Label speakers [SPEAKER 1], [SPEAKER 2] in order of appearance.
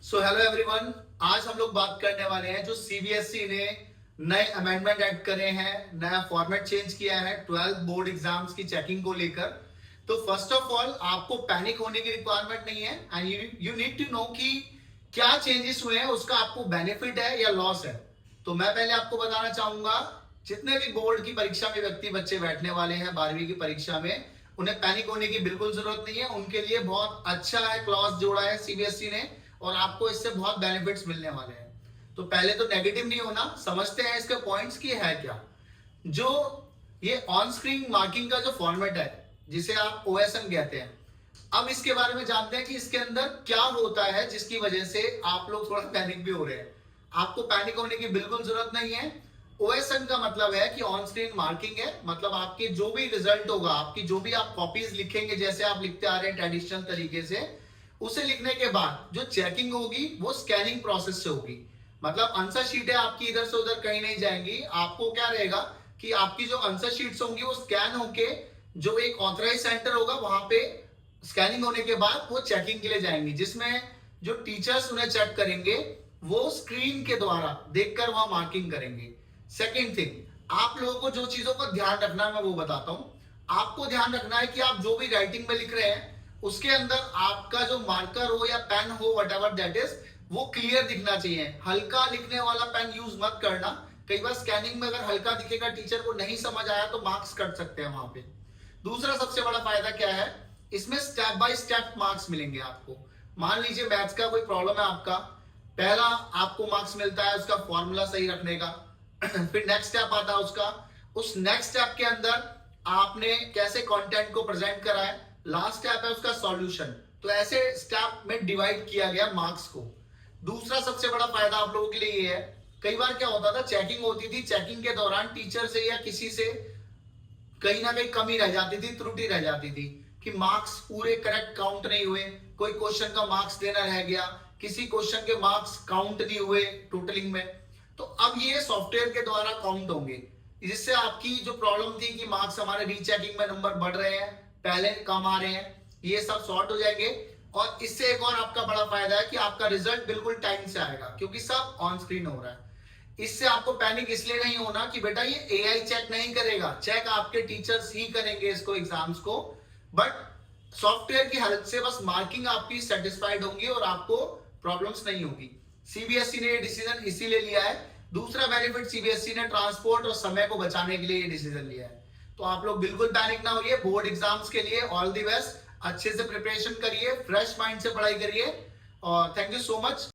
[SPEAKER 1] So hello everyone, आज हम लोग बात करने वाले हैं जो सीबीएसई ने नए अमेंडमेंट ऐड करे हैं, नया फॉर्मेट चेंज किया है 12th बोर्ड एग्जाम्स की चेकिंग को लेकर। तो फर्स्ट ऑफ ऑल आपको पैनिक होने की रिक्वायरमेंट नहीं है and you need to know कि क्या चेंजेस हुए हैं, उसका आपको बेनिफिट है या लॉस है। तो मैं पहले आपको बताना चाहूंगा, जितने भी बोर्ड की परीक्षा में व्यक्ति बच्चे बैठने वाले हैं 12वीं की परीक्षा में, उन्हें पैनिक होने की बिल्कुल जरूरत नहीं है। उनके लिए बहुत अच्छा है क्लॉज जोड़ा है सीबीएसई ने और आपको इससे बहुत बेनिफिट्स मिलने वाले हैं। तो पहले तो नेगेटिव नहीं होना, समझते हैं इसके पॉइंट्स की है क्या। जो ये ऑन स्क्रीन मार्किंग का जो फॉर्मेट है, जिसे आप ओएसएम कहते हैं, अब इसके बारे में जानते हैं कि इसके अंदर क्या होता है जिसकी वजह से आप लोग थोड़ा पैनिक भी हो रहे हैं। आपको पैनिक होने की बिल्कुल जरूरत नहीं है। ओएसएम का मतलब है कि ऑन स्क्रीन मार्किंग है, मतलब आपके जो भी रिजल्ट होगा, आपकी जो भी आप कॉपीज लिखेंगे, जैसे आप लिखते आ रहे हैं ट्रेडिशनल तरीके से, उसे लिखने के बाद जो चेकिंग होगी वो स्कैनिंग प्रोसेस से होगी। मतलब आंसर शीटें आपकी इधर से उधर कहीं नहीं जाएंगी। आपको क्या रहेगा कि आपकी जो आंसर शीट्स होंगी वो स्कैन होके जो एक ऑथराइज सेंटर होगा वहां पे स्कैनिंग होने के बाद वो चेकिंग के लिए जाएंगी, जिसमें जो टीचर्स उन्हें चेक करेंगे वो स्क्रीन के द्वारा देखकर वहां मार्किंग करेंगे। सेकेंड थिंग, आप लोगों को जो चीजों का ध्यान रखना है मैं वो बताता हूं। आपको ध्यान रखना है कि आप जो भी राइटिंग में लिख रहे हैं उसके अंदर आपका जो मार्कर हो या पेन हो, वट एवर दैट इज, वो क्लियर दिखना चाहिए। हल्का लिखने वाला पेन यूज मत करना। कई बार स्कैनिंग में अगर हल्का दिखेगा, टीचर को नहीं समझ आया तो मार्क्स कट सकते हैं वहां पे। दूसरा सबसे बड़ा फायदा क्या है, इसमें स्टेप बाय स्टेप मार्क्स मिलेंगे आपको। मान लीजिए मैथ्स का कोई प्रॉब्लम है आपका, पहला आपको मार्क्स मिलता है उसका फॉर्मूला सही रखने का फिर नेक्स्ट स्टेप आता है उसका, उस नेक्स्ट स्टेप के अंदर आपने कैसे कंटेंट को प्रेजेंट करा है, लास्ट स्टेप है उसका सॉल्यूशन। तो ऐसे स्टेप में डिवाइड किया गया मार्क्स को। दूसरा सबसे बड़ा फायदा आप लोगों के लिए ये है, कई बार क्या होता था, चेकिंग होती थी, चेकिंग के दौरान टीचर से या किसी से कहीं ना कहीं कमी रह जाती थी, त्रुटि रह जाती थी कि मार्क्स पूरे करेक्ट काउंट नहीं हुए, कोई क्वेश्चन का मार्क्स देना रह गया, किसी क्वेश्चन के मार्क्स काउंट नहीं हुए टोटलिंग में। तो अब ये सॉफ्टवेयर के द्वारा काउंट होंगे, जिससे आपकी जो प्रॉब्लम थी कि मार्क्स हमारे रीचेकिंग में नंबर बढ़ रहे हैं, पहले कम आ रहे हैं, ये सब सॉर्ट हो जाएंगे। और इससे एक और आपका बड़ा फायदा है कि आपका रिजल्ट बिल्कुल टाइम से आएगा, क्योंकि सब ऑन स्क्रीन हो रहा है। इससे आपको पैनिक इसलिए नहीं होना कि बेटा ये एआई चेक नहीं करेगा, चेक आपके टीचर्स ही करेंगे इसको, एग्जाम्स को। बट सॉफ्टवेयर की हेल्प से बस मार्किंग आपकी सेटिस्फाइड होंगी और आपको प्रॉब्लम्स नहीं होगी। सीबीएसई ने ये डिसीजन इसीलिए लिया है। दूसरा बेनिफिट, सीबीएसई ने ट्रांसपोर्ट और समय को बचाने के लिए ये डिसीजन लिया है। तो आप लोग बिल्कुल पैनिक ना होइए। बोर्ड एग्जाम्स के लिए ऑल द बेस्ट, अच्छे से प्रिपरेशन करिए, फ्रेश माइंड से पढ़ाई करिए और थैंक यू सो मच।